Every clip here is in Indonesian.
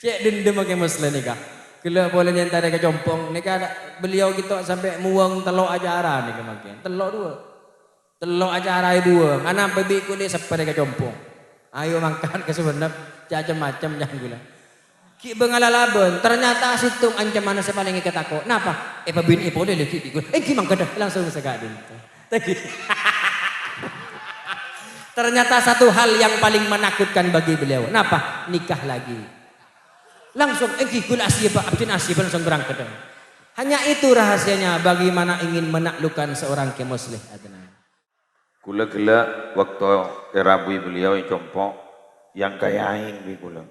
Cek dendam pakai muslim nikah. Kalau boleh nyantara ke compong nikah beliau kita sampai muang telok acara nikah makin. Telok dua. Telok acara dua. Anak babi ku dia sampai ke compong. Ayo mangkat ke sebenap macam-macam jangan gula. Ki bengalalaban ternyata situng ancaman saya paling ikat aku. Napa? Pabin boleh lagi di gula. Ki mangkat langsung segak dinto. Ternyata satu hal yang paling menakutkan bagi beliau. Napa? Nikah lagi. Langsung gul asyib abdin asyib langsung berangkat. Hanya itu rahasianya bagaimana ingin menaklukkan seorang kemuslih adnan. Kula gila waktu erabui beliau yang compok yang kaya aing bi kula.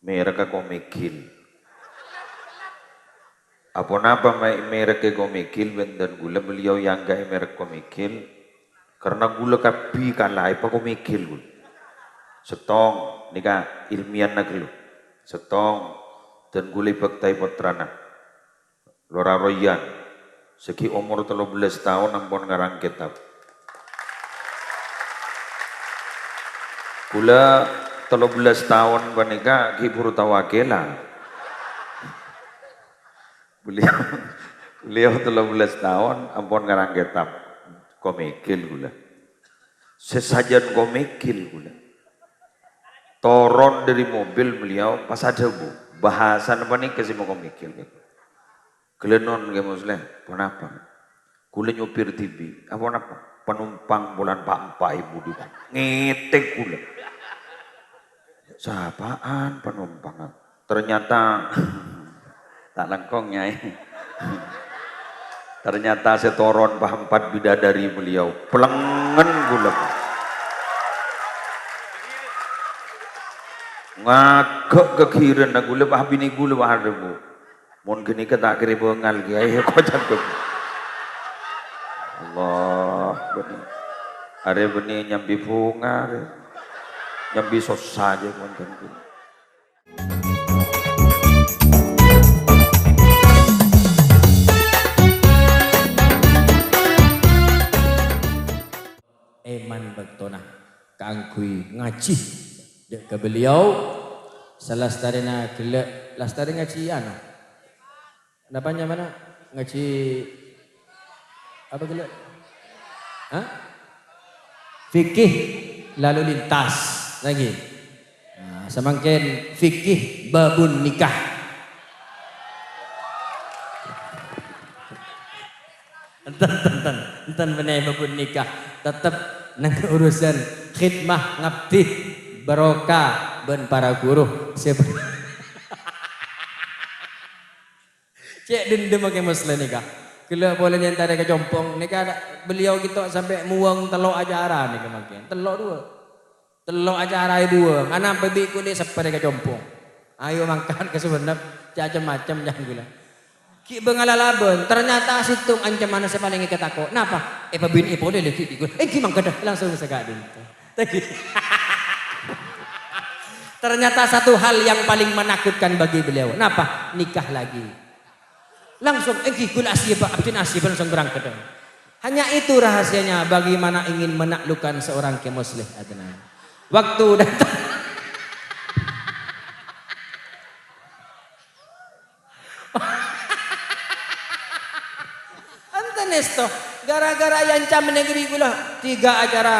Mereka komikil. Apa napa mereka komikil bendan gula beliau yang kaya mereka komikil karena gula kapi kalai pa komikil gula. Setong nika ilmiah naglu. Setong dan gulai baktai putrana Lora Royan segi umur 13 tahun ampun ngarang kitab kula 13 tahun panika kiburu tawakela beliau 13 tahun ampun ngarang kitab komikil gula sesajen komikil gula turun dari mobil beliau pas ada bu bahasan apa nih kasih mau komikil kelenon ke muslim kenapa kule nyupir TV apa penumpang bulan Pak ibu di ngetek kule sapaan penumpang ternyata tak lengkongnya ternyata setoron Pak 4 bidadari beliau pelengen gule ngagak kekiran na gula bah bini gula bah ada bu mon gini ke tak kira bengal kiai kau cakap Allah benih are benih nyambi bunga nyambi sos saja mon kan Eman bektona kangkui ngaji dek ke beliau salah starina gele lastari ngaji ano napanya mana ngaji apa gele fikih lalu lintas lagi nah, semakin fikih babun nikah enten benar babun nikah tetap nang urusan khidmah ngabdi barokah ben para guru cek dendam pakai muslim nikah kalau boleh nyantara ke compong nikah beliau kita sampai muang telok acara nikah makin telok acara dua anak babi ku dia sampai ke compong ayo mangkat ke sebenap macam-macam jangan gula ki bengalalaban ternyata situng ancaman saya paling ikat aku napa pabin boleh lagi di gula ki mangkat langsung segak dinto. Ternyata satu hal yang paling menakutkan bagi beliau. Napa? Nikah lagi. Langsung gul asyib abdin asyib langsung berangkat. Hanya itu rahasianya bagaimana ingin menaklukkan seorang kemuslih adnan. Waktu datang Antanesto gara-gara yang cam negeri gula 3 acara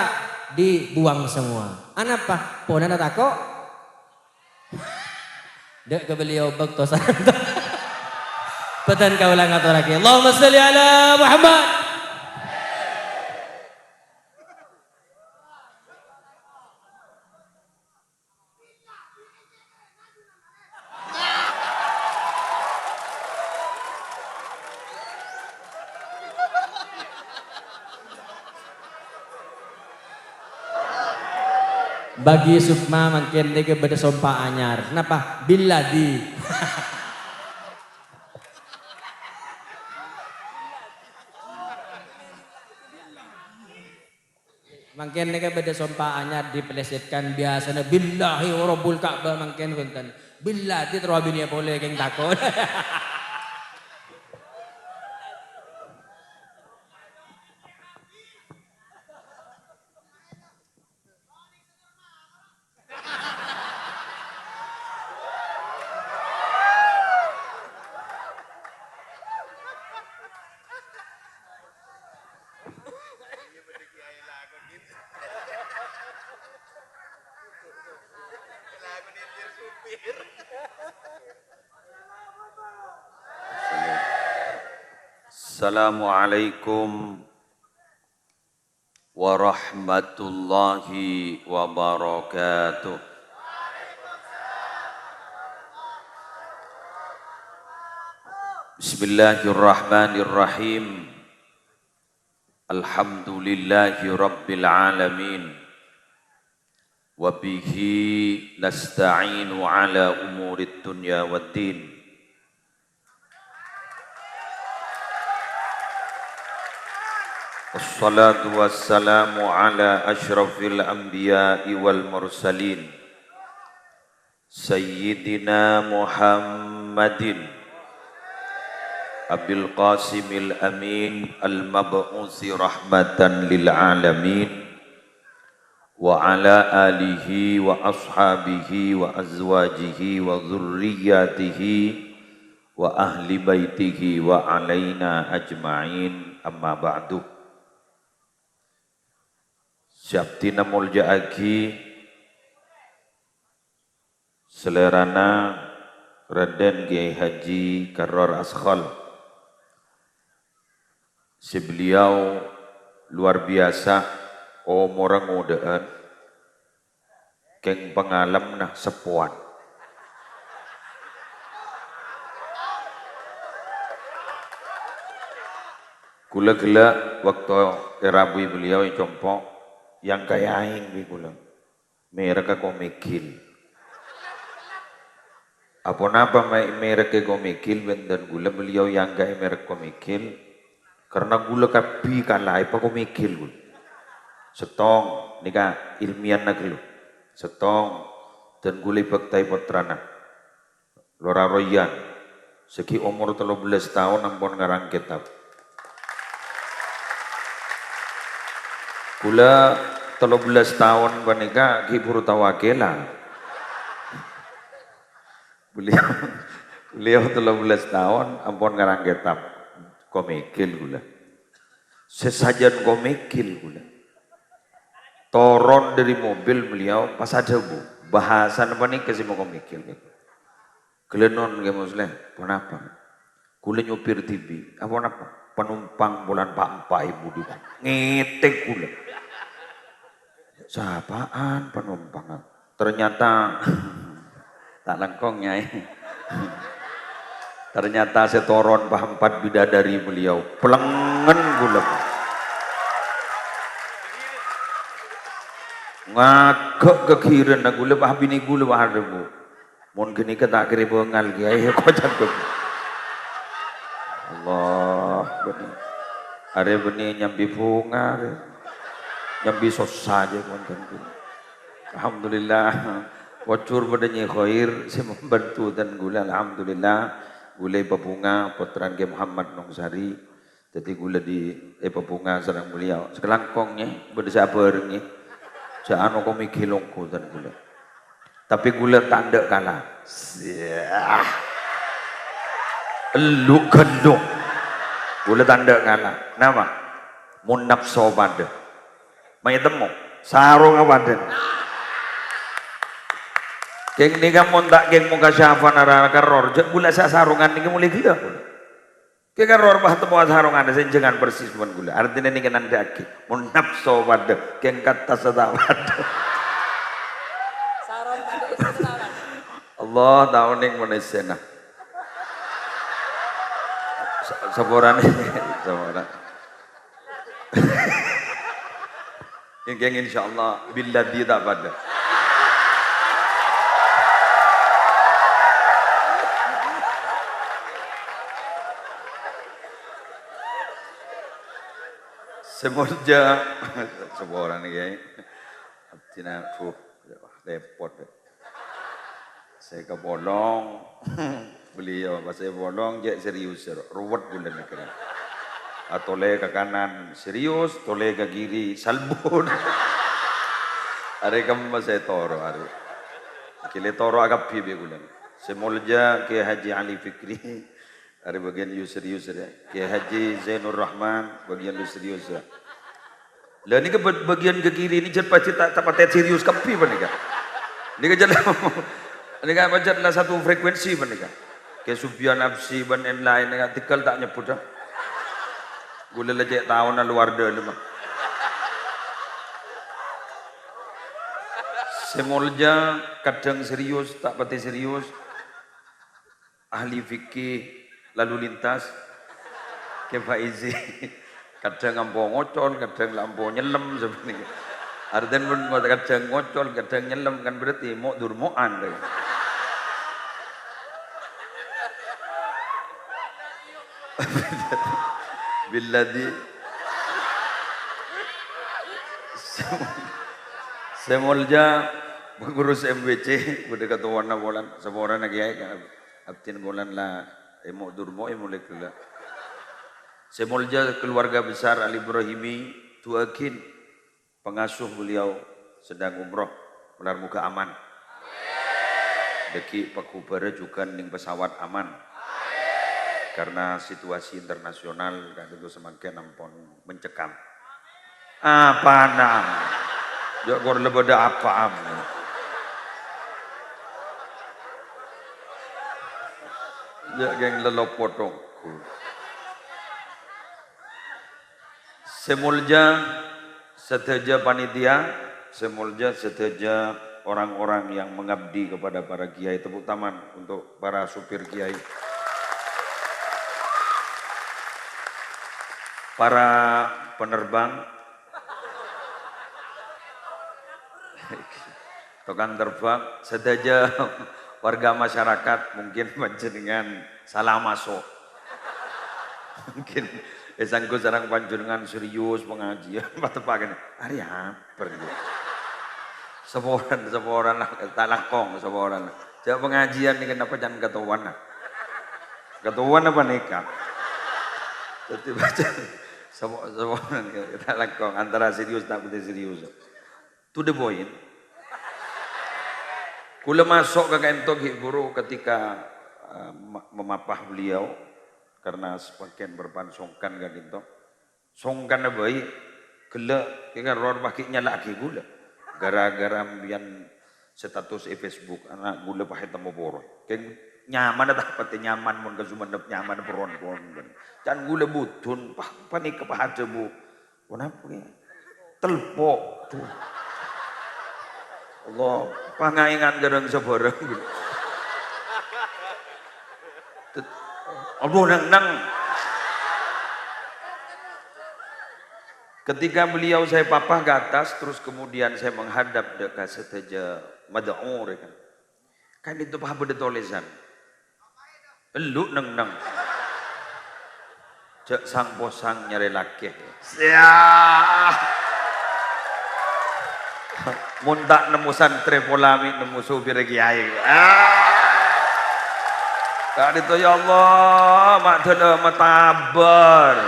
dibuang semua. Anapa? Pona tako dek ke beliau bakto santo. Petan kaulang aturake. Allahumma sholli ala Muhammad. Bagi Sukma makin dia beda sompa anyar. Kenapa? Bila di makin dia beda sompa anyar dipelesetkan biasanya billahi rabbul Ka'bah makin konten. Bila di terus bini boleh keng takut. Assalamualaikum warahmatullahi wabarakatuh. Bismillahirrahmanirrahim. Alhamdulillahi rabbil alamin. Wa bihi nasta'inu ala umurid dunya waddin. Wassalatu wassalamu ala ashrafil anbiya'i wal mursalin Sayyidina Muhammadin Abil Qasimil Amin Al-Mab'usi rahmatan lil alamin Wa ala alihi wa ashabihi wa azwajihi wa dhurriyyatihi Wa ahli baitihi wa alaina ajma'in amma ba'du. Syabtina muljaaki selerana Raden Kiai Haji Karrar Askhal. Si beliau luar biasa orang mudaan keng pengalam nah sepuan. Gula-gula waktu erabui beliau yang compok yang kaya aing bi kula mereka komikil apa mereka komikil bendan gula beliau yang kaya mereka komikil karena gula kapi kalai pa komikil gula setong nika ilmiah naglu setong dan gula baktai putrana lora royan seki umur 13 tahun ampun ngarang kitab. Kula 13 tahun panika kiburu tawakela. Beliau 13 tahun ampun ngarang kitab komikil gula. Sesajen komikil gula. Toron dari mobil beliau pas ada bu bahasan panika sih mau komikil. Kelenon ke muslim, kenapa? Kula nyupir TV, apa? Penumpang bulan Pak ibu di ngetek kula. Sapaan penumpang? Ternyata tak lengkong nyai. Ternyata setoron Pak 4 bidadari beliau. Pelengen gula. Ngagak kekiran gula Pak bini gula Pak harbu. Mun gini tak kira bengal kiai kocak tuh. Allah benih. Are benih nyambi bunga, nyambi sos saja kawan-kawan. Alhamdulillah, wacur badanya khair, saya membantu dan gula. Alhamdulillah, gula bunga putran ke Muhammad Nongsari. Jadi gula di bunga sarang beliau. Sekelangkongnya bersabarnya, seano komikilongku dan gula. Tapi gula tanda kalah. Lu gendong gula tanda kalah nama munap sobade mai temu sarung awaden geng ni kamu tak geng muka syafa nara karor gula sarungan ni mulai gila ke karor bah temu sarungan senjengan persis pun gula artinya ni kan daki munap sobade geng kata sedawade Allah tahu ning menesena saboran saboran yang insyaallah billah tidak pada semoga saboran ini tina repot saya kebolong beliau pas saya bolong dia serius ruwet bulan negara tole ke kanan serius tole ke kiri salbun are kamu saya toro are kile toro agak pibe bulan semolja ke Haji Ali Fikri are bagian serius ya ke Haji Zainur Rahman bagian serius ya lah ini ke bagian ke kiri ini cepat tak serius kapi apa nih kak ini ke jalan Nika lah satu frekuensi menika. Ke Sufyan Nafsi ban en lain nika tikal tak nyebut dah. Gula lejek tahun luar dah lima. Semolja kadang serius tak pati serius. Ahli fikih lalu lintas ke Faizi. Kadang ampo ngocol, kadang lampo nyelem sebenarnya. Arden pun kadang ngocol, kadang nyelem kan berarti mau durmoan deh. Biladi semolja mengurus MWC bude ketuan bolan seborang lagi ya abtin bolan lah emo durmo emo lekula semolja keluarga besar Ali Ibrahimi tuakin pengasuh beliau sedang umroh ular muka aman deki pakubara juga ning pesawat aman karena situasi internasional kan itu semakin nampon mencekam apa nam jok gor lebeda apa am jok geng lelopotong semulja seteja panitia semulja seteja orang-orang yang mengabdi kepada para kiai tepuk tangan untuk para supir kiai para penerbang tukang terbang sedaja warga masyarakat mungkin panjenengan salah masuk mungkin esangku sarang panjenengan serius pengajian patepaken hari apa gitu seporan tak lakong seporan jauh pengajian ini kenapa jangan ketuan apa nikah jadi baca seporan tak lakong antara serius tak betul serius to the point. Kula masuk ke kentok guru ketika memapah beliau karena sebagian berpansongkan kan itu. Songkan baik gelak kita roh pakainya lagi gula. Gara-gara ambian status Facebook anak gula pakai temu boro. Keng nyaman tak pati nyaman mun kesumenep nyaman peron-peron. Can gula butun panik kepahaja bu. Kenapa ya? Telpok tuh. Allah pangaingan gereng sebarang gitu. Allah nang. Ketika beliau saya papah ke atas terus kemudian saya menghadap dekat seteja mad'u kan. Kan itu pah beda tulisan. Elu nang. Cek sang posang nyari laki. Siap. Muntak nemu santri polami nemu supir kiai. Kak itu ya Allah, mak dele matabar.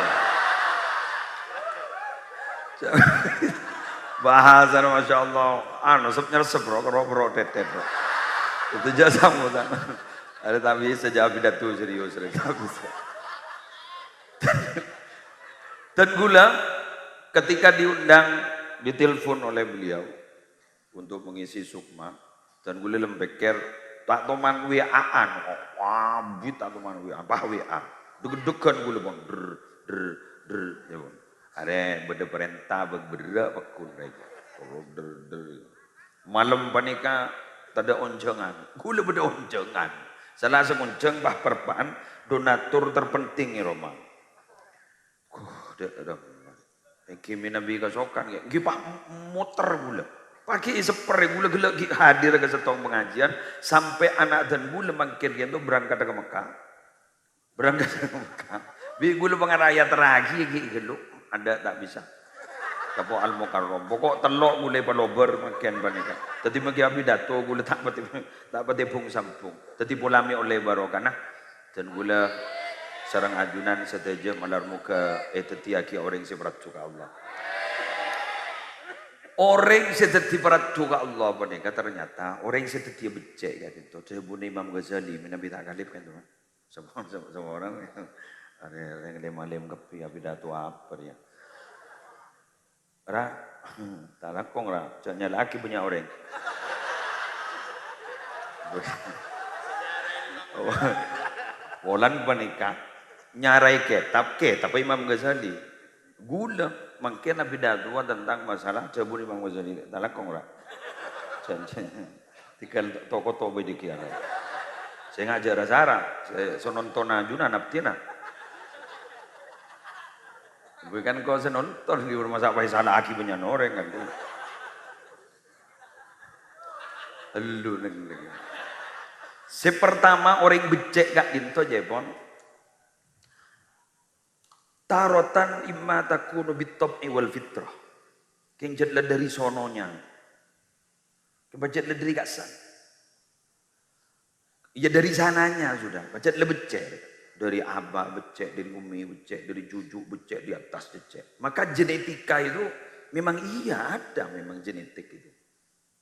Bahasan Masya Allah, nyeresep bro tetet bro. Itu jasa mutan. Ada tapi sejak pidato serius tak bisa. Dan gula ketika diundang ditelepon oleh beliau untuk mengisi sukma dan gue lembeker tak toman WA-an wabit tak toman WA apa WA deg-degan gue bang der ya bang ada beda perintah berbeda pekun malam panika tada oncengan gue beda oncengan salah semonceng bah perpaan donatur terpenting ya Roma Kimi Nabi kasokan ya gipah muter gula pagi seper gula gula hadir ke setong pengajian sampai anak dan gula makin gitu berangkat ke Mekah bi gula pengaraya teragi gitu ada tak bisa kapo al mukarrom pokok telok gula palober makin panika tadi magi abi dato gula tak pati bung sampung tadi polami oleh barokana dan gula sarang ajunan seteja malar muka tetiaki orang seberat juga Allah orang sedeti berat juga Allah panika ternyata orang sedeti becek kan itu sebut Imam Ghazali Nabi tak kalip kan tuh semua orang ada yang lem kepi pidato apa ya tak lakong lah jangan laki punya orang Polan panika nyarai kitab Imam Ghazali. Gula mungkin Nabi Dadwa tentang masalah cabur Imam Ghazali. Talakong ra. Tikal toko tobe di kiana. Saya ngajar Zara, saya nonton ajuna naptina. Bukan kau senonton di rumah sampai salah aki banyak orang kan. Lu neng. Sepertama orang becek gak dinto jepon. Tarotan imma takunu bittab'i wal fitrah. Keng jedlah dari sononya. Kebajet dari kasan. Ya dari sananya sudah. Bajet le becek. Dari abah becek, dari umi becek, dari cucu becek, di atas becek. Maka genetika itu memang iya ada memang genetik itu.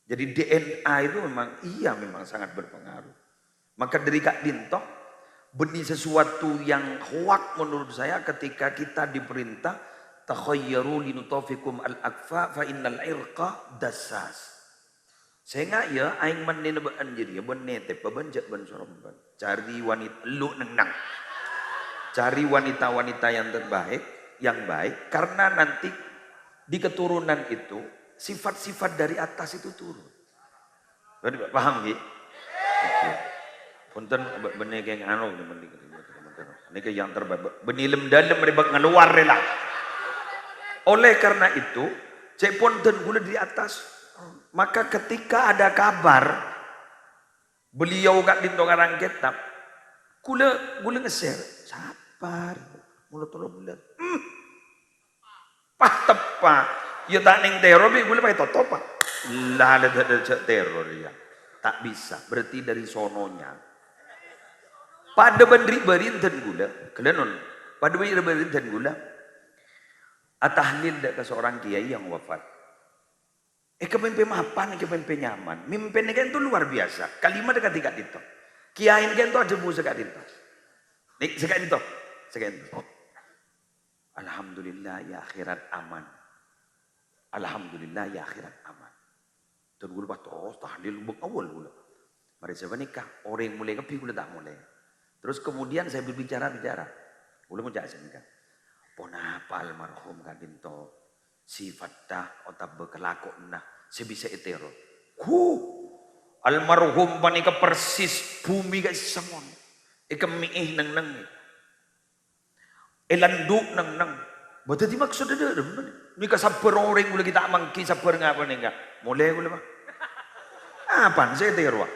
Jadi DNA itu memang sangat berpengaruh. Maka dari Kak Dinto, benih sesuatu yang hoak menurut saya ketika kita diperintah takhayyaru linutafikum al-akfa fa innal irqa dassas. Sehingga ya aing menene anjir ya benete pabanjat ban soromban. Cari wanita lu nang. Cari wanita-wanita yang terbaik, yang baik karena nanti di keturunan itu sifat-sifat dari atas itu turun. Paham Ki? Oke. Punten benih yang anu ini ke yang terbaik. Benih lem dalam rebak ngeluar rela. Oleh karena itu, cek punten gula di atas. Maka ketika ada kabar beliau gak dintongarang kitab, gula nge-share. Sabar, mulut tolong bulan. Pah tepa, ya tak neng teror, gula pakai totopa. Lah ada teror ya. Tak bisa, berarti dari sononya. Pada bandri berinten gula, kelenon. Pada bandri berinten gula, atahlil ke seorang kiai yang wafat. Kepempe mapan, kepempe nyaman. Mimpin kan itu luar biasa. Kalimat dekat tiga itu. Kiai kan itu ada bu sekat itu. Nih sekat itu. Alhamdulillah ya akhirat aman. Alhamdulillah ya akhirat aman. Dan gue lepas terus tahlil buk awal gue. Mari saya nikah. Orang yang mulai kepi gue tak mulai. Terus kemudian saya berbicara. Gue mau jelasin kan. Ponapa almarhum kadinto. Sifat dah otak berkelakon nah sebisa etero. Almarhum panika persis bumi guys semua. Ika miih nang. Elanduk nang. Berarti maksud ada. Nika sabar orang boleh kita mangki sabar ngapa nih enggak? Mulai boleh mah. Apaan saya etero?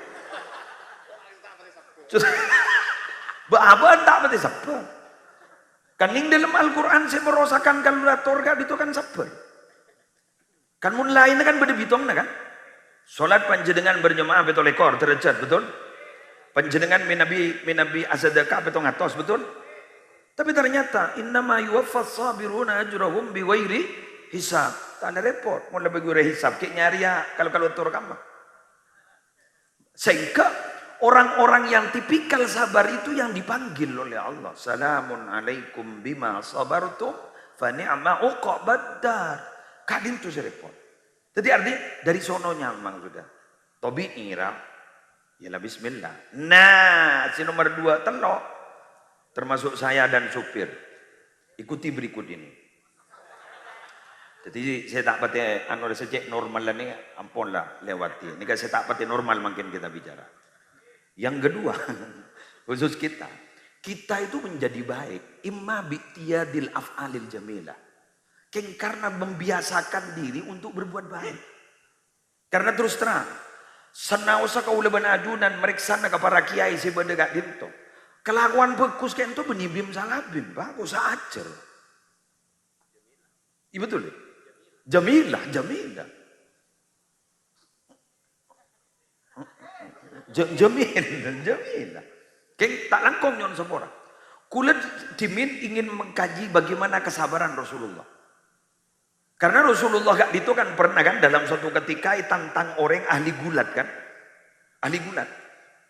Bahaban tak berarti sabar. Kaning dalam Al-Quran saya merosakan kalkulator kan itu kan sabar. Kan mun lain kan beda bitong kan. Salat panjenengan berjemaah betul ekor derajat betul. Panjenengan minabi asadaka betul ngatos betul. Tapi ternyata innama yuwaffas sabiruna ajrahum bighairi hisab. Tak ada repot mun lebih gure hisab ki nyari ya kalkulator kamu. Sehingga orang-orang yang tipikal sabar itu yang dipanggil oleh Allah. Salamun alaikum bima sabartum fa ni'ma uqbaddar. Kadin tu serepot. Jadi artinya dari sononya memang sudah. Tobi ira, yalah bismillah. Nah, si nomor 2 telok. Termasuk saya dan supir. Ikuti berikut ini. Jadi saya tak pati anu sejak normal lah ni, ampunlah lewati. Ini kan saya tak pati normal makin kita bicara. Yang kedua, khusus kita itu menjadi baik. Imma bi'tiyadil af'alil jamilah. Karena membiasakan diri untuk berbuat baik. Karena terus terang, senausa kau leban ajunan meriksana ke para kiai sebeda gak dinto. Kelakuan bagus kan itu benibim salabim, bagus ajar. Iya betul. Jamilah. Jamilah. Keng tak langkong nyon sepora. Kulit dimin ingin mengkaji bagaimana kesabaran Rasulullah. Karena Rasulullah gak itu kan pernah kan dalam suatu ketika tantang orang ahli gulat kan. Ahli gulat.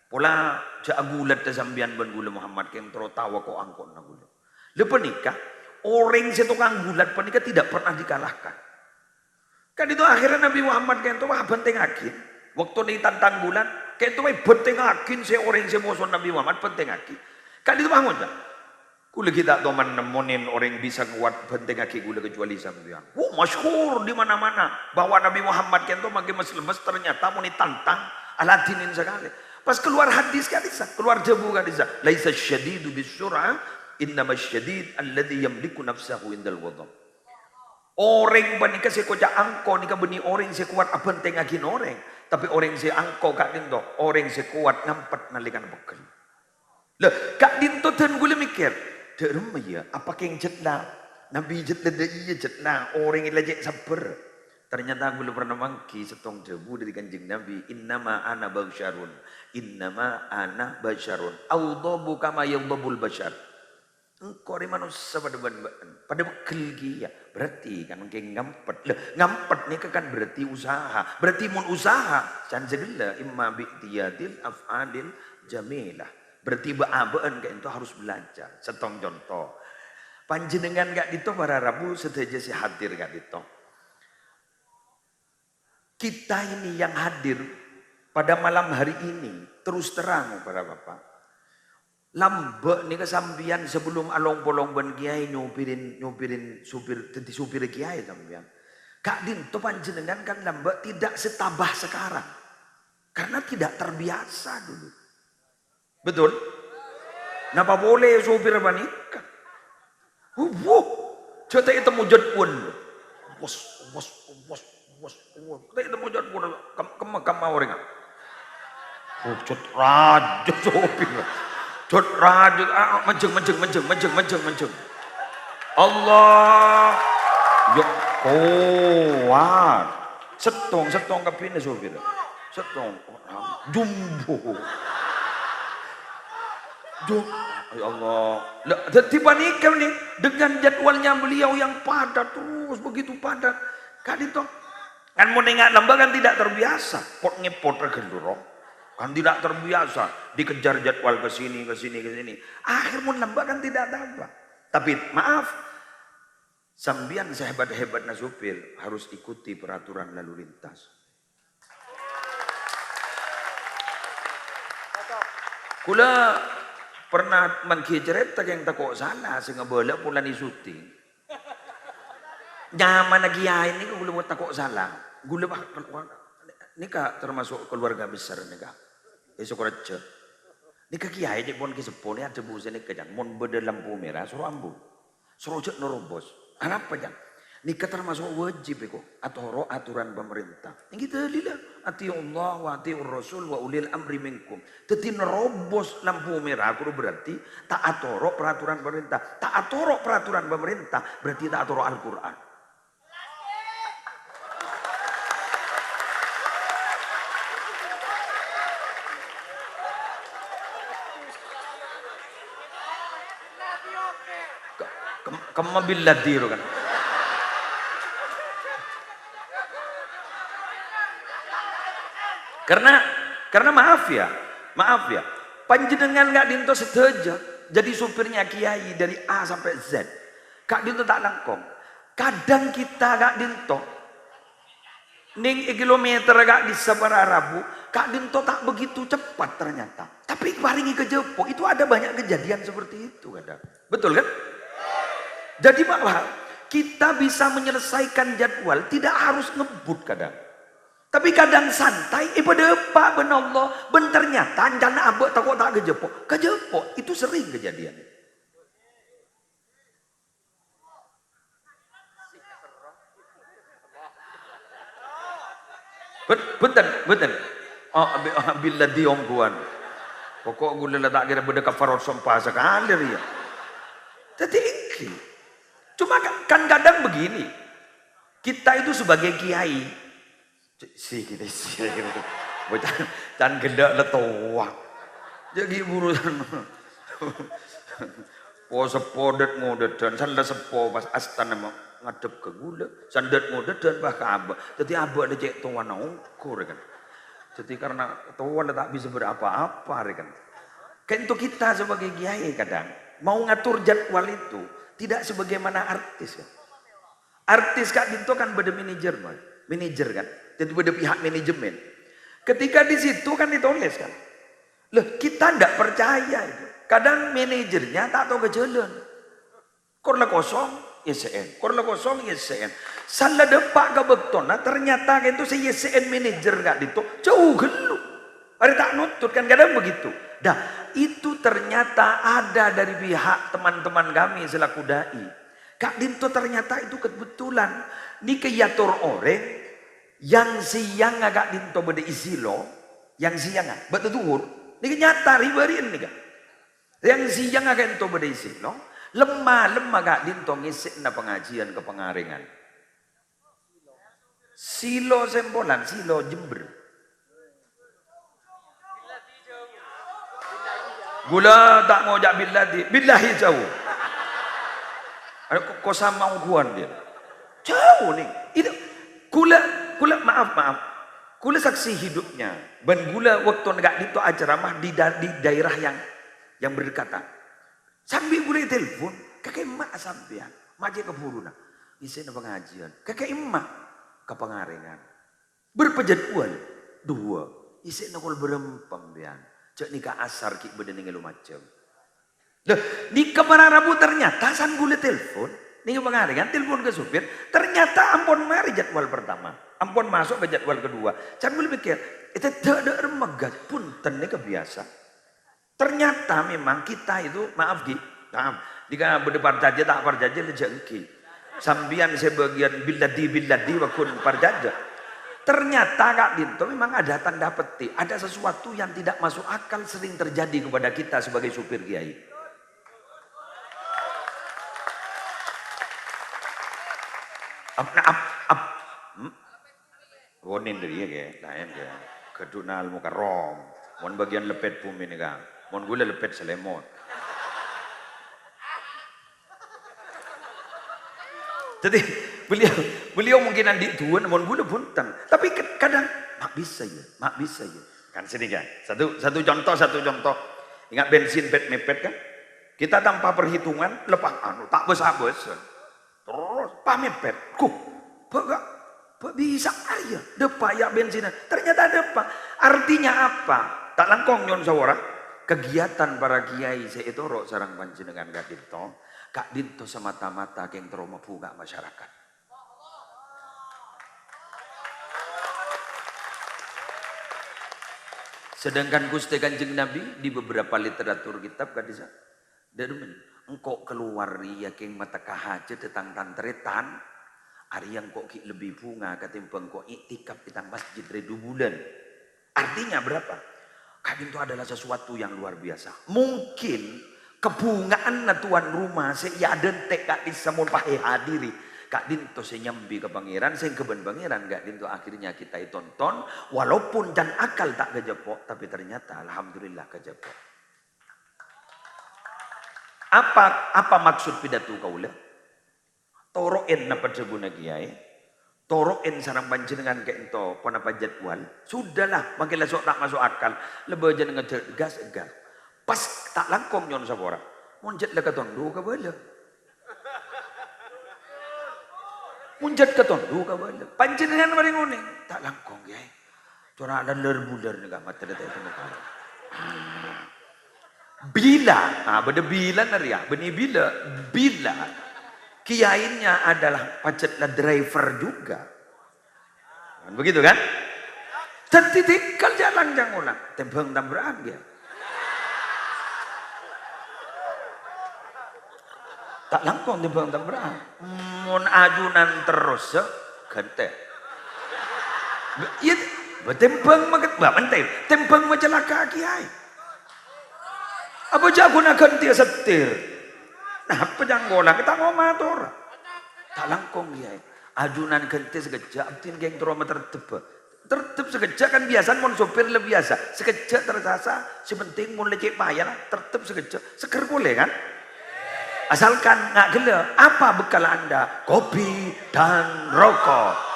Pola ja gulat sambian ban gula Muhammad keng tawa ko angkon na gula. Lepas nikah orang setukang gulat penikah tidak pernah dikalahkan. Kan itu akhirnya Nabi Muhammad keng to penting akhir. Waktu ditantang gulat Kayak itu penting akin saya orang saya musuh Nabi Muhammad penting akin. Kak itu bangun tak? Kula kita teman nemenin orang bisa kuat penting akin kula kecuali sampean. Masyhur di mana-mana bahwa Nabi Muhammad kan itu makin lemes ternyata mau ditantang alatinin sekali. Pas keluar hadis kadisa, keluar jebu kadisa. Laisa syadidu bisyur'a, innama syadid alladhi yamliku nafsahu indal wadam. Orang banika saya koja angko nika beni orang saya kuat apa penting akin orang. Tapi orang saya angko kak dinto, orang saya kuat ngampat nalikan bekal. Lah kak dinto ten gula mikir, derem ya, apa yang jetna? Nabi jetna iya jetna, orang yang lajak sabar. Ternyata gula pernah mangki setong debu dari kanjeng Nabi. Innama ana basyarun, innama ana basyarun. Audhabu kama yaghdhabul basyar. Engkau di manusia pada bekal ya. Berarti kan mungkin ngampet. Ngampet ni kan berarti usaha. Berarti mun usaha. Can segala imma bi'tiyadil af'adil jamilah. Berarti ba'abaan kan itu harus belajar. Setong contoh. Panjenengan gak dito para Rabu seteja si hadir gak dito. Kita ini yang hadir pada malam hari ini. Terus terang para bapak. Lambek ni kesambian sebelum along bolong ban kiai nyupirin supir kiai sambian. Kak Dinto panjenengan kan lambek tidak setabah sekarang. Karena tidak terbiasa dulu. Betul? Napa boleh supir banikan? Cerita itu mujud pun. Bos. Cerita itu mujud pun. Kamu orang. Cut raja supir. Jod rajut menceng. Allah yo kuat. Setong kepine supir. Setong jumbo. Ya Allah. Tiba nikah nih dengan jadwalnya beliau yang padat terus begitu padat. Kak Dito kan mau nengak lembah kan tidak terbiasa. Pot ngepot regendorong. Kan tidak terbiasa dikejar jadwal ke sini. Akhir mun lembah kan tidak dapat. Tapi maaf, sambian sehebat-hebatnya supir harus ikuti peraturan lalu lintas. Kula pernah mengkijret tak yang takut salah sehingga boleh pulang di syuting. Nyaman lagi ya ini kula buat takut salah. Gula nikah termasuk keluarga besar nikah. Esok raja. Nikah kiai je pun kisepone ada busa nikah jang. Mon beda lampu merah suruh ambu. Suruh cek nerobos. Apa jang? Nikah termasuk wajib eko atau aturan pemerintah. Yang kita lihat ati Allah wa ati Rasul wa ulil amri minkum. Teti nerobos lampu merah kudu berarti tak atoro peraturan pemerintah. Tak atoro peraturan pemerintah berarti tak atoro Al-Qur'an. Kemabiladiru kan. Karena maaf ya, panjenengan Kak Dinto seteja jadi supirnya kiai dari A sampai Z. Kak Dinto tak langkong. Kadang kita Kak Dinto ning kilometer Kak di sabara Rabu, Kak Dinto tak begitu cepat ternyata. Tapi baringi ke Jepo itu ada banyak kejadian seperti itu kadang. Betul kan? Jadi bahwa kita bisa menyelesaikan jadwal tidak harus ngebut kadang. Tapi kadang santai, pada Pak ben Allah, ben ternyata jana abek takut tak kejepok itu sering kejadian. Betul. Oh, bila diongguan. Pokok gula letak kira benda kafarot sampah sekali ya. Jadi cuma kan kadang begini. Kita itu sebagai kiai kita dan gendak letoa. Jadi urusan po sepodet ngodet dan sanda sepo pas astana ngadep ke gula, sandat ngodet dan bah ke abah. Jadi abah ada cek tuan ukur kan. Jadi karena tuan tak bisa berapa-apa kan. Kan itu kita sebagai kiai kadang mau ngatur jadwal itu tidak sebagaimana artis kan. Artis Kak Dinto kan beda manajer kan. Jadi pada pihak manajemen. Ketika di situ kan ditulis kan. Loh, kita tidak percaya itu. Kadang manajernya tak tahu kejalan. Korla kosong, YSN. Korla kosong, YSN. Salah depak ke bektona, ternyata itu si YSN manajer gak itu. Jauh gelu. Ada tak nutut kan kadang begitu. Dah, itu ternyata ada dari pihak teman-teman kami selaku dai. Kak Dinto ternyata itu kebetulan. Ini keyatur orang. Yang siang agak Dinto beda isi lo. Yang siang agak betul. Ini nyata ribarin nih kak. Yang siang agak Dinto beda isi lo. Lemah agak Dinto ngisi na pengajian ke pengaringan. Silo Sembolan, Silo Jember. Gula tak mau jak billahi jauh. Kok sama ukuan dia. Jauh nih. Itu gula maaf. Gula saksi hidupnya. Dan gula waktu negak Dinto ceramah di daerah yang berdekatan. Sambil gula telepon, kakek emak sampean, maje ke Puruna. Isi pengajian. Kakek emak ke pengaringan. Berpejadwal 2. Isi nakul berempam bian. Cek nikah asar ki beden ngelu macam. Loh, nikah para Rabu ternyata san gula telepon. Nih pengaringan telepon ke supir, ternyata ampun mari jadwal pertama, ampun masuk ke jadwal kedua. Can boleh pikir, itu tidak remegat pun ini kebiasa. Ternyata memang kita itu maaf jika berdepan saja tak parjaja lejengki. Sambian sebagian biladi wakun parjaja. Ternyata Kak Dinto memang ada tanda petik, ada sesuatu yang tidak masuk akal sering terjadi kepada kita sebagai supir kiai. Wonin dari ya, lain ya. Kedunal muka rom, mon bagian lepet bumi ni kan, mon gula lepet selemon. Jadi beliau mungkin andi tuan, mon gula punten. Tapi kadang mak bisa ya. Kan sini kan. Satu contoh. Ingat bensin pet mepet kan? Kita tanpa perhitungan lepas tak besar. Terus pamepet, bisa aja depa ya bensin. Ternyata depa. Artinya apa? Tak langkong nyon sawara. Kegiatan para kiai seitoro sarang panjenengan Kak Dinto semata-mata keng trauma buka masyarakat. Sedangkan Gusti Kanjeng Nabi di beberapa literatur kitab kadisa dari engkau keluar ya keng mata kahajat tentang tantretan hari yang kok lebih bunga ketimbang kok iktikaf di masjid 2 bulan. Artinya berapa? Kak Dinto adalah sesuatu yang luar biasa. Mungkin kebungaan tuan rumah saya dentek Kak bisa mau pakai hadiri. Kak Dinto saya nyambi ke pangeran, saya keben pangeran Kak Dinto akhirnya kita tonton walaupun dan akal tak kejepok tapi ternyata alhamdulillah kejepok. Apa maksud pidato kaula? Toroen na padsabuna kiai. Toroen sarang panjenengan ke ento panapa jadwal. Sudahlah, makin sok tak masuk akal. Lebih aja ngegas. Pas tak langkong nyon sabora. Munjat lah katondo ka bala. Munjat katondo ka bala. Panjenengan mari ngone. Tak langkong kiai. Cora ada ler-buler nih mata detek tengok. Bila, benda bila naria, bila kiainya adalah pacetlah driver juga. Begitu kan? Tertitikal jalan jangunan, tembang tambraan dia. Tak langkong tembang tambraan. Mun ajunan terus gante. Iya, tembang maget, tembang macelaka kiai. Apa jago nak ganti setir? Nah, pejanggola kita ngomator. Tak langkong kiai. Ajunan ganti sekejap, tin geng trauma tertib sekejap kan biasa mon sopir lebih biasa. Sekejap tersasa, si penting mon lecek payah tertib sekejap. Seger boleh kan? Asalkan nggak gila, apa bekal Anda? Kopi dan rokok.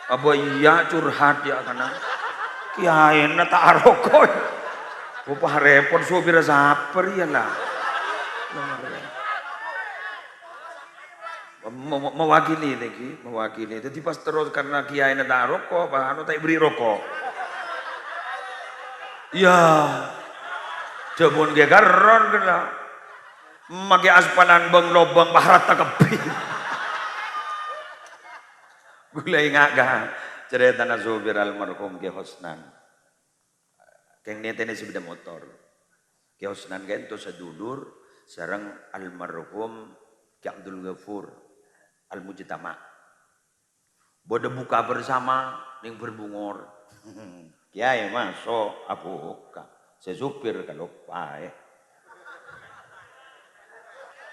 Apa iya curhat ya karena kiai na tak rokok. Upah repot supir saper ya lah. Mewakili lagi, mewakili. Jadi pas terus karena kiai nak rokok, pak anu tak beri rokok. Ya, jebon ge karon kena. Maki aspalan bang lobang baharat kepi. Gula ingat kan cerita na Zubir almarhum ke Hosnan. Keng netene sepeda motor. Ke Hosnan kan itu sedulur sareng almarhum Ki Abdul Ghafur Al-Mujtama. Bodo buka bersama ning berbungor. Kiai masuk aku buka. Saya supir kalau pae.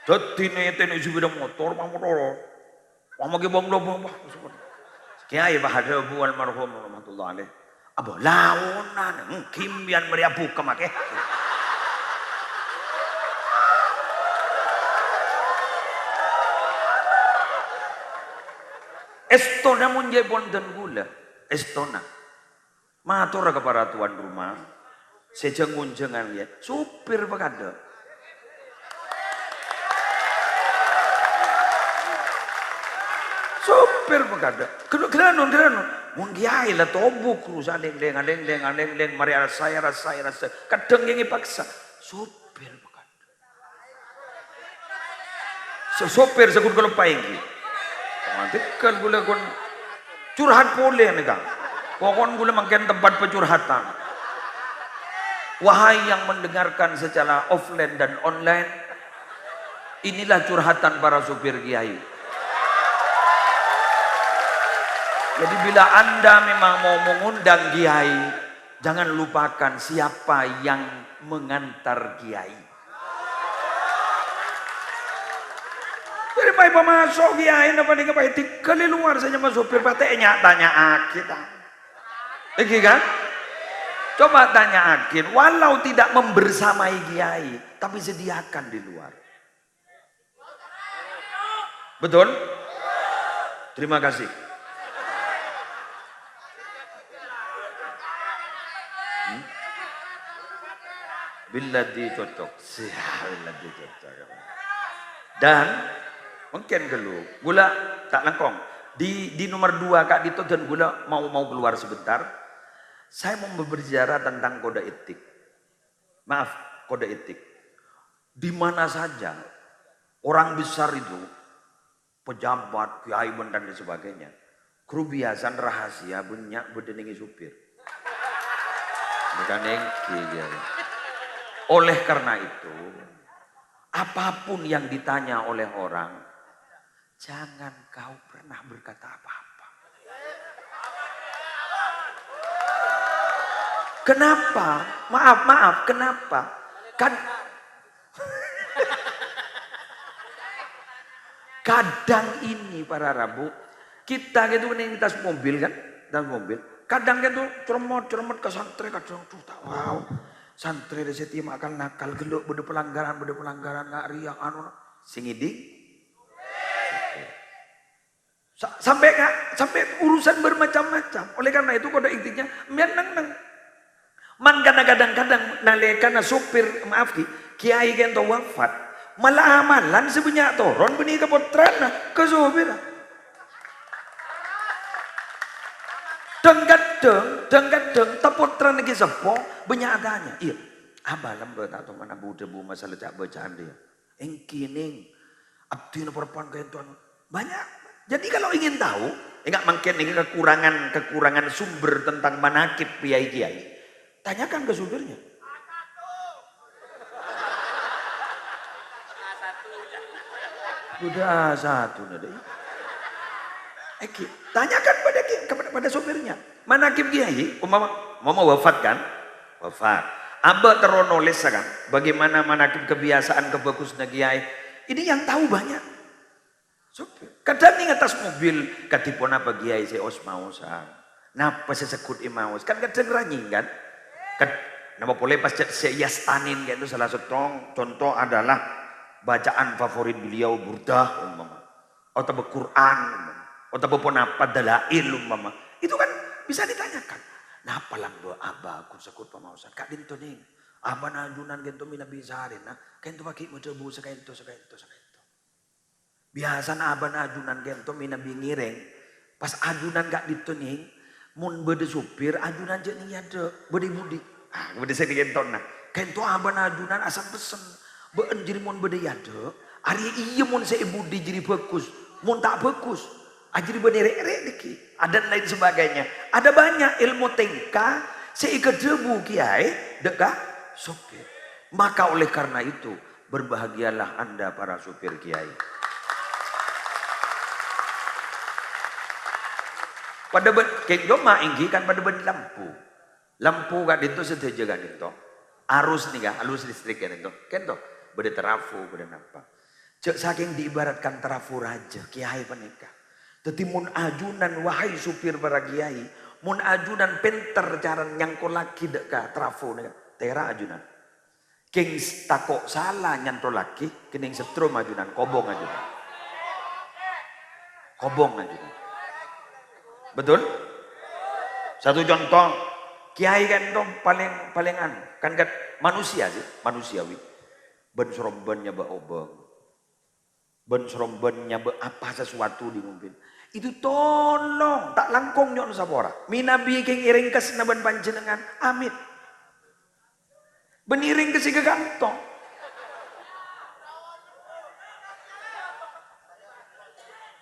Dadi netene sepeda motor motor. Pamagi bang lobang. Kiai Bahadur Bu almarhum rahmatullah alaih. Abo launan kimbian meriah buka make. Estona mun jebon dan gula. Estona. Matur kepada tuan rumah. Sejengun-jengan ya. Supir bekada. Supir bekada. Geranun. Mun kiai lah tobuk rusak deng mari rasa. Kadang yang paksa. Supir bekada. Sopir sekut kalau painggi. Mantikkan gula kon curhat boleh nih kang. Pokon gula makin tempat pencurhatan. Wahai yang mendengarkan secara offline dan online, inilah curhatan para supir kiai. Jadi bila Anda memang mau mengundang kiai, jangan lupakan siapa yang mengantar kiai. Dari baik pemasok kiai napa nih baik tikali luar saja masuk supir patenya tanya kita. Iki kan? Coba tanya akin, walau tidak membersamai kiai, tapi sediakan di luar. Betul? Terima kasih. Bila dicocok, bila dicocok. Dan mungkin gelu, gula tak langkong. Di nomor 2 Kak Dito dan gula mau keluar sebentar. Saya mau berbicara tentang kode etik. Maaf, kode etik. Di mana saja orang besar itu, pejabat, kiai dan sebagainya, kerubiasan rahasia banyak berdeningi supir. Bukan kiai. Oleh karena itu, apapun yang ditanya oleh orang, jangan kau pernah berkata apa-apa. Kenapa? Maaf, kenapa? Kadang ini para Rabu, kita gitu nih tas mobil kan, kadang gitu cermot ke santri kadang wow. Santri di seti makan nakal geluk beda pelanggaran nggak riak anu singidi. Sampai urusan bermacam-macam. Oleh karena itu kode intinya menang. Man kadang-kadang nalekana supir maaf kiai gento wafat malah amalan sebanyak toron benih ke putrana ke supir. Deng-deng teputrana ke sepo banyak adanya. Iya. Abalam betul atau mana debu masalah cak bacaan dia. Engkining abdi perempuan kentuan banyak. Jadi kalau ingin tahu, enggak mungkin ini kekurangan sumber tentang manakib kiai-kiai. Tanyakan ke supirnya. Udah satu nade. Tanyakan pada supirnya. Manakib kiai, mama wafat kan? Wafat. Aba teronoles kan? Bagaimana manakib kebiasaan kebagusan kiai? Ini yang tahu banyak. Supir. Kadang ning atas mobil katipun apa kiai seos mausan. Napa sesekut imaus? Kan kadang ranying kan? Nama boleh pas seyas tanin itu salah satu contoh adalah bacaan favorit beliau burdah umpama atau Quran atau pun apa dalail umpama itu kan bisa ditanyakan. Napa lambo aba aku sekut pemausan Kak Dinto ning Aban ajunan gento mina bisarin nah. Kento pakai mo cebu sakaito. Biasa na aban ajunan gento mina bingireng. Pas ajunan gak dituning, mun bede supir ajunan je nih ada bede budi. Ah, bede saya gento nah. Kento aban ajunan asam pesen. Been jadi mun bede yade. Ari iya mun saya budi jadi bagus. Mun tak bagus. Ajri bede rek diki. Ada lain sebagainya. Ada banyak ilmu tingkah. Seikat debu kiai dekat supir. Maka oleh karena itu berbahagialah Anda para supir kiai. Pada kek joma inggi kan pada ben lampu. Lampu kan itu setuju kan itu. Arus nih kan, arus listrik kan itu. Kan tuh beda trafo, beda apa. Cek saking diibaratkan trafo raja kiai penikah. Tetapi mun ajunan wahai supir para kiai, mun ajunan penter cara nyangkol laki deka trafo nih kan. Tera ajunan. King takok salah nyantol laki, kening setrum ajunan, kobong ajunan. Kobong ajunan. Betul? Satu contoh, kiai kan itu paling kan manusia sih, manusiawi. Ben serombennya ba obeng. Ben serombennya ba apa sesuatu di mungkin. Itu tolong tak langkong nyon sapora. Minabi king iring kes na ban panjenengan, amit. Beniring ke si kantong.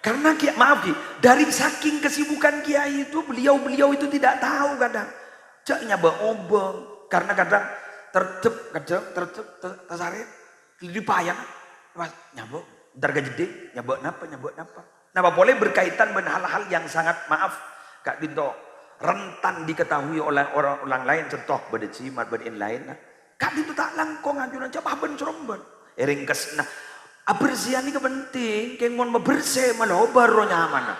Karena maaf Ki, dari saking kesibukan kiai itu beliau itu tidak tahu kadang. Caknya obeng karena kadang tertep tersaret dipayang mas nyabok ntar gede nyabok napa. Nah boleh berkaitan dengan hal-hal yang sangat maaf Kak Dinto rentan diketahui oleh orang lain contoh bedecimat bedin lain. Kak Dinto tak langkong ajunan coba ben seromben eringkes nah. Abersihan ini penting, keng mon bersih malah baru nyaman.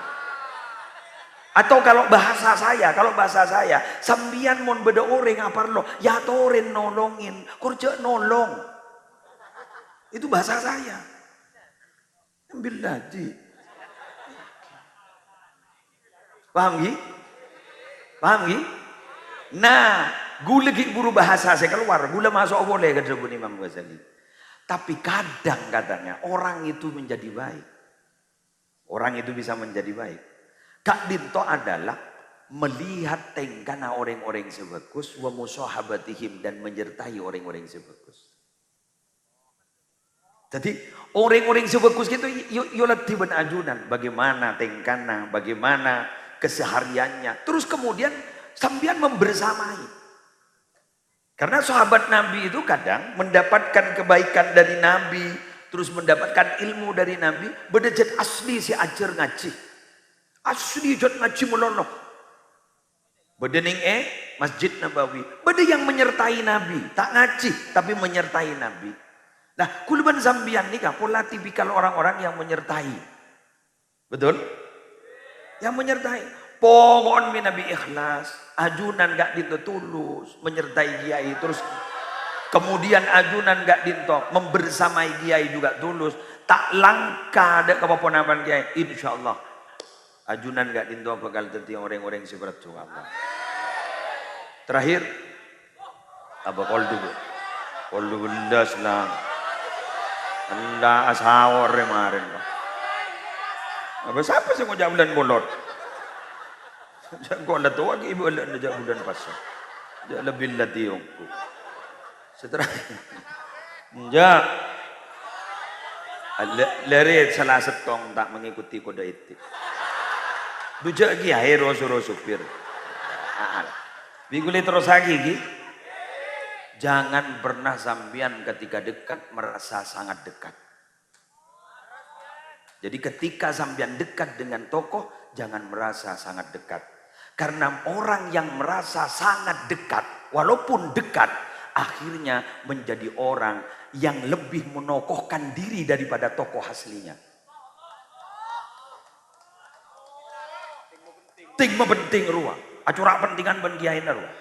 Atau kalau bahasa saya, sambian mon beda orang apa lo, ya toren nolongin, kerja nolong. Itu bahasa saya. Ambil lagi. Paham Gi? Nah, gula lagi buru bahasa saya keluar, gula masuk boleh ke Jabun Imam Ghazali. Tapi kadang katanya orang itu menjadi baik. Orang itu bisa menjadi baik. Kak Dinto adalah melihat tengkana orang-orang sebagus wa musahabatihim dan menyertai orang-orang sebagus. Jadi orang-orang sebagus itu yolat tiban ajunan. Bagaimana tengkana, bagaimana kesehariannya. Terus kemudian sambian membersamai. Karena sahabat Nabi itu kadang mendapatkan kebaikan dari Nabi, terus mendapatkan ilmu dari Nabi, bedejat asli si ajar ngaji. Asli jat ngaji melono. Bedening Masjid Nabawi. Bede yang menyertai Nabi, tak ngaji tapi menyertai Nabi. Nah, kulban sambian nih kah pola tipikal orang-orang yang menyertai. Betul? Yang menyertai. Pohon Nabi ikhlas, ajunan gak dinto tulus, menyertai kiai terus kemudian ajunan gak dinto membersamai kiai juga tulus, tak langka ada keponapan kiai, insyaallah ajunan gak dinto bakal jadi orang-orang seperti itu Allah. Terakhir apa kol dulu belas lah, anda asawor kemarin, apa siapa sih mau jalan bolot? Kau ada tua ibu ada najak budan pasal. Dia lebih latihku. Setelah ja lari salah setong tak mengikuti kode etik. Dujak ki air suruh supir. Biguli terus lagi ki. Jangan pernah sambian ketika dekat merasa sangat dekat. Jadi ketika sambian dekat dengan tokoh jangan merasa sangat dekat. Karena orang yang merasa sangat dekat, walaupun dekat, akhirnya menjadi orang yang lebih menokohkan diri daripada tokoh aslinya. Ting penting ruang, acurak pentingan ben kiai ruang.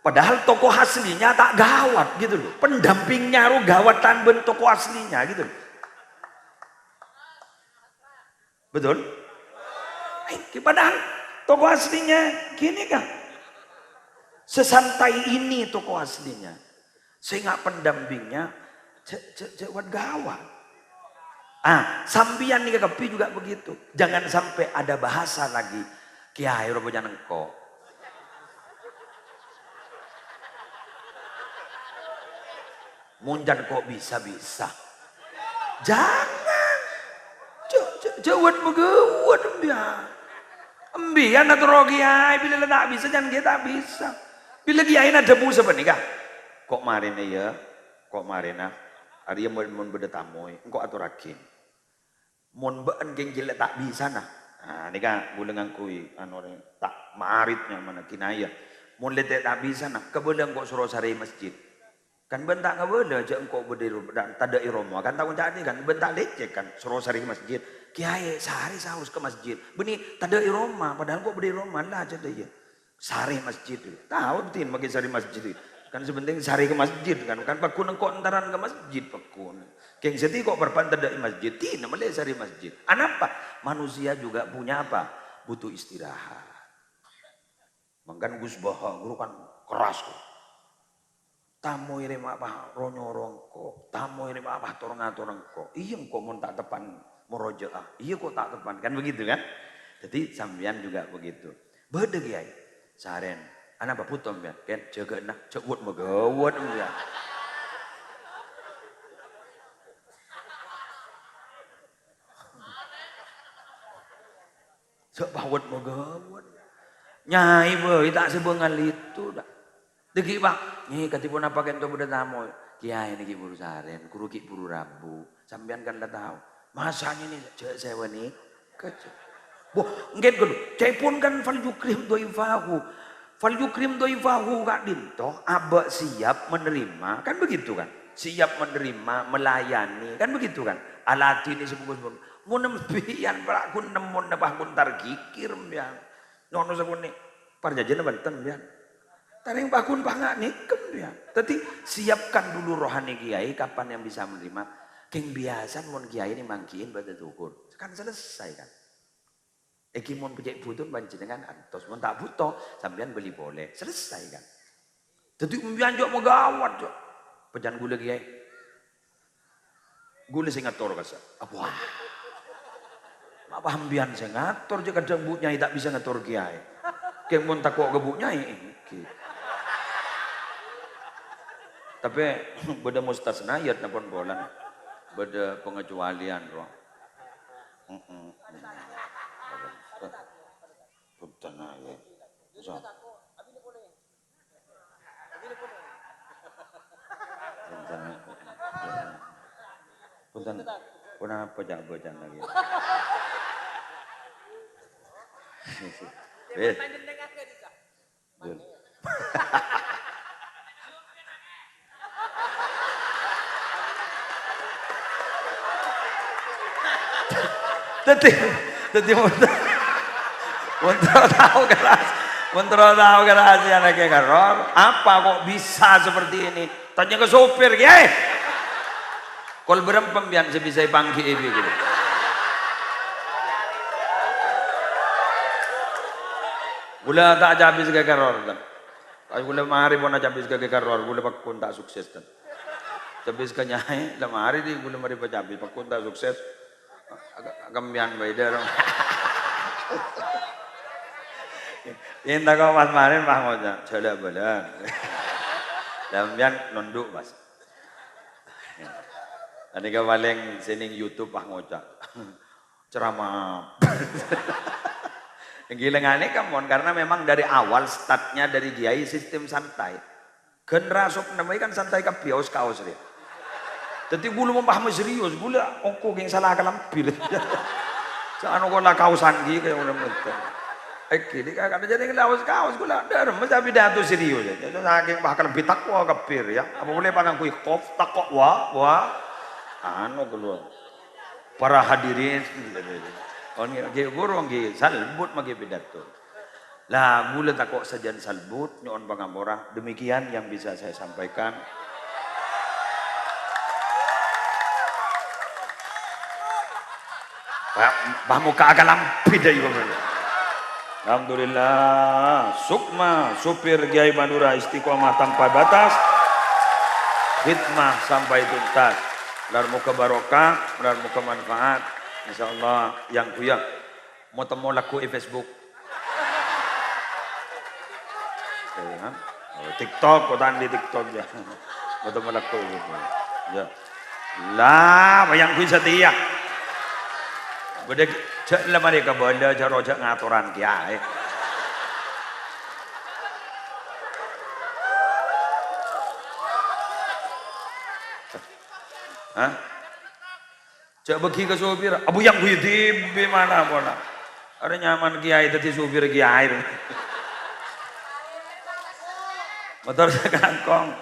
Padahal tokoh aslinya tak gawat gitu loh. Pendampingnya gawatan ben tokoh aslinya gitu loh. Betul? Padahal tokoh aslinya gini kan. Sesantai ini toko aslinya. Sehingga pendampingnya cewek gawat. Sambian nih kepi juga begitu. Jangan sampai ada bahasa lagi. Kiai robonya nengko. Munjan kok bisa-bisa. Jangan. Cewek begawat embian. Embian atau kiai bila tak bisa jangan kita bisa. Bila kiai ada debu sebenarnya. Kok marina ya? Kok marina? Hari yang mau berdetamoy. Kok aturakin. Mon bean geng jelek tak bisa nah. Ini kan boleh ngangkui tak maritnya mana kinaya. Mon letek tak bisa nah. Kebelang kok suruh sari masjid. Kan bentak nggak boleh aja engkau berdiri tada iromo kan tahu jadi kan bentak lecek kan suruh sari ke masjid. Kiai sehari sahus ke masjid. Benih tada iroma padahal kok berdiri iroma lah aja dia. Sari masjid itu. Tahu betul bagi sari masjid itu. Kan sebenarnya sari ke masjid kan pakun engkau entaran ke masjid pakun. Keng seti kok berpantai dari masjid, tidak boleh sari masjid. Apa? Manusia juga punya apa? Butuh istirahat. Mangkan Gus Baha, guru kan keras kok. Tamu ini apa? Ronyorongko. Tamu ini apa? Torong-torongko. Iya kok mau tak tepan murojaah. Iya kok tak tepan kan begitu kan? Jadi sambian juga begitu. Beda kiai. Saren. Anak apa putom ya? Kan jaga nak cewut megawat ya. Sebawat megawat. Nyai boy tak sebengal itu dah. Deki bang, nih katipun apa kan tu budak tamu. Kiai ni kiburu saren, guru kiburu rabu. Sambian kan dah tahu. Masanya ni cek sewa ni kecil. Boh, ngen dulu. Cek pun kan fal yukrim doifahu. Fal yukrim doifahu kak dinto. Abah siap menerima, kan begitu kan? Siap menerima, melayani, kan begitu kan? Alati ni sebut-sebut. Mun nembian prakun nemun nepah kuntar kikir ya. Nono sebut ni parjajan banten ya. Taring bakun bangga nikem ya. Tapi siapkan dulu rohani kiai kapan yang bisa menerima. Keng biasa mon kiai ini mangkiin pada tukur. Kan selesai kan. Eki mon pejak butuh panjenengan antos mon tak butuh sampean beli boleh. Selesai kan. Tapi umbian jok megawat jok. Pejan gula kiai. Gula sing ngatur kasa. Wah. Mak paham sing ngatur je kadang bu nyai tak bisa ngatur kiai. Keng mon takok ke bu nyai. Tapi beda mustasnayat napon bolan. Beda pengecualian roh. Mustasnayat. So. Punten pun apa jangan lagi. Tadi Mentro tahu kerahasiaan kayak karor. Apa kok bisa seperti ini? Tanya ke sopir, ya. Kol berempem biar sebisa pangki ibu gitu. Gula tak habis ke karor kan. Gula mahari pun tak habis ke karor. Gula pakun tak sukses kan. Habis ke nyai, lama hari di gula mari pacabi pakun tak sukses. Gambian beda dong. Ini kau mas marin mah ngoja, coba belan. Gambian nunduk mas. Tadi kau paling sini YouTube mah ngoja, ceramah. Gilengannya kamu karena memang dari awal startnya dari kiai sistem santai. Generasi namanya kan santai kapios kaos dia. Tapi gula memahami serius, gula ongko yang salah kalampir. Jangan ongko lah kausan gitu kayak orang itu. Oke, dia kata jadi kaos gula, dah mesti pidato serius. Jadi saking bahkan lebih takwa kapir ya. Apa boleh panggil kui kof takwa wah. Anu keluar. Para hadirin. Orang kayak guru orang salbut magi pidato. Lah gula takok sajian salbut nyon pangamora. Demikian yang bisa saya sampaikan. Bah muka agak lampi dah juga. Alhamdulillah. Sukma supir Kiai Madura istiqomah tanpa batas. Hikmah sampai tuntas. Muka barokah, muka manfaat. Insyaallah yang kuya mau temu laku di Facebook. TikTok, kotan di TikTok ya. Mau temu laku gitu. Ya. Lah, bayang kuy setia. Bedek cek lama dia kabanda cara cek ngaturan kiai. Hah? Cek bagi ke supir, abu yang kuy di mana pun. Ada nyaman kiai tadi supir kiai. Motor sekangkong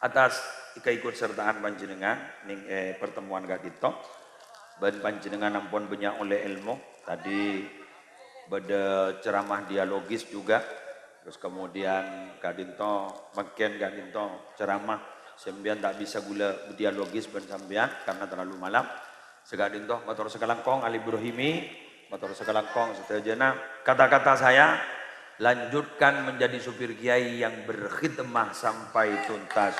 atas ikut sertaan panjenengan ning pertemuan kadito. Ben panjenengan ampun banyak oleh ilmu. Tadi beda ceramah dialogis juga. Terus kemudian kadinto makin kadinto ceramah sembian tak bisa gula dialogis ben sambian karena terlalu malam. Segadinto motor sekalangkong Ali Ibrahimi, motor sekalangkong setajana kata-kata saya lanjutkan menjadi supir kiai yang berkhidmah sampai tuntas.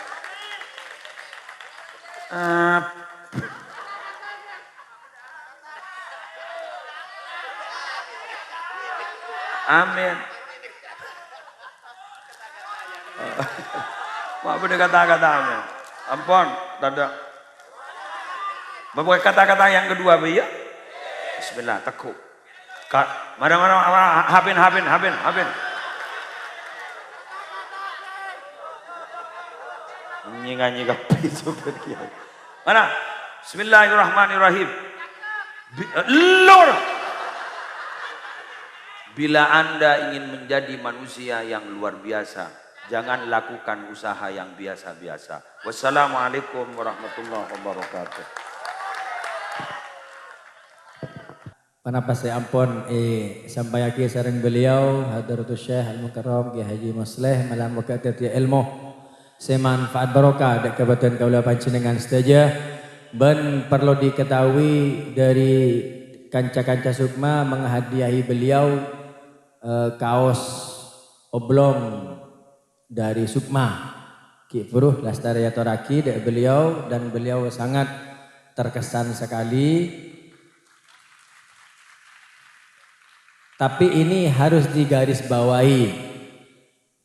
Amin. Mak bener kata-kata amin. Ampun, tanda. Bapak kata-kata yang kedua ya. Bismillah, tekuk. Mana habin. Nyinga supir kiai. Mana? Bismillahirrahmanirrahim. Lur. Bila Anda ingin menjadi manusia yang luar biasa, jangan lakukan usaha yang biasa-biasa. Wassalamualaikum warahmatullahi wabarakatuh. Panapa saya ampun sampai akhir sareng beliau Hadratus Syekh Al-Mukarram Kiai Haji Masleh malam waktu ilmu semanfaat barokah dak kabatan kaula panjenengan saja. Ben perlu diketahui dari kanca-kanca Sukma menghadiahi beliau kaos oblong dari Sukma Ki Furuh Lestari Atoraki dak beliau dan beliau sangat terkesan sekali. Tapi ini harus digarisbawahi.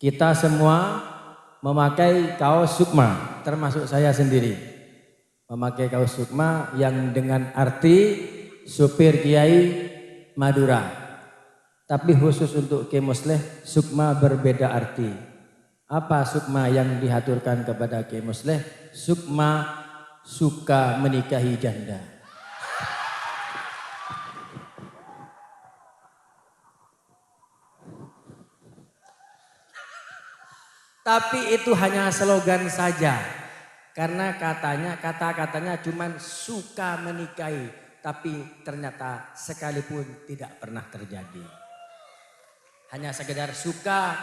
Kita semua memakai kaos Sukma, termasuk saya sendiri. Memakai kaos Sukma yang dengan arti supir Kiai Madura. Tapi khusus untuk Kiai Musleh, Sukma berbeda arti. Apa Sukma yang dihaturkan kepada Kiai Musleh? Sukma suka menikahi janda. Tapi itu hanya slogan saja. Karena kata-katanya cuman suka menikahi. Tapi ternyata sekalipun tidak pernah terjadi. Hanya sekedar suka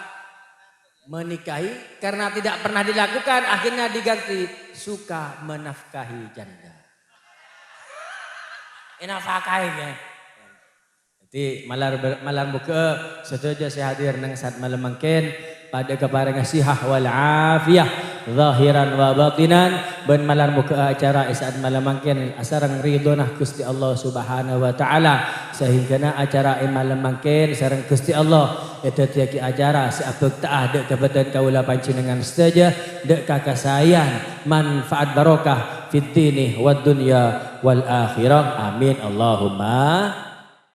menikahi. Karena tidak pernah dilakukan akhirnya diganti suka menafkahi janda. Nafkahi ya. Jadi malam buka setuju saya hadir nang saat malam mangkin pada keparengan sihah wal afiyah zahiran wa batinan ben malam buka acara saat malam mangkin asarang ridhonah Gusti Allah Subhanahu wa taala sehingga acara malam mangkin sareng Gusti Allah eta tiaki acara saabek taah dek kabatan kaula panjenengan saja dek kakasayan manfaat barokah fid dini wad dunya wal akhirah amin Allahumma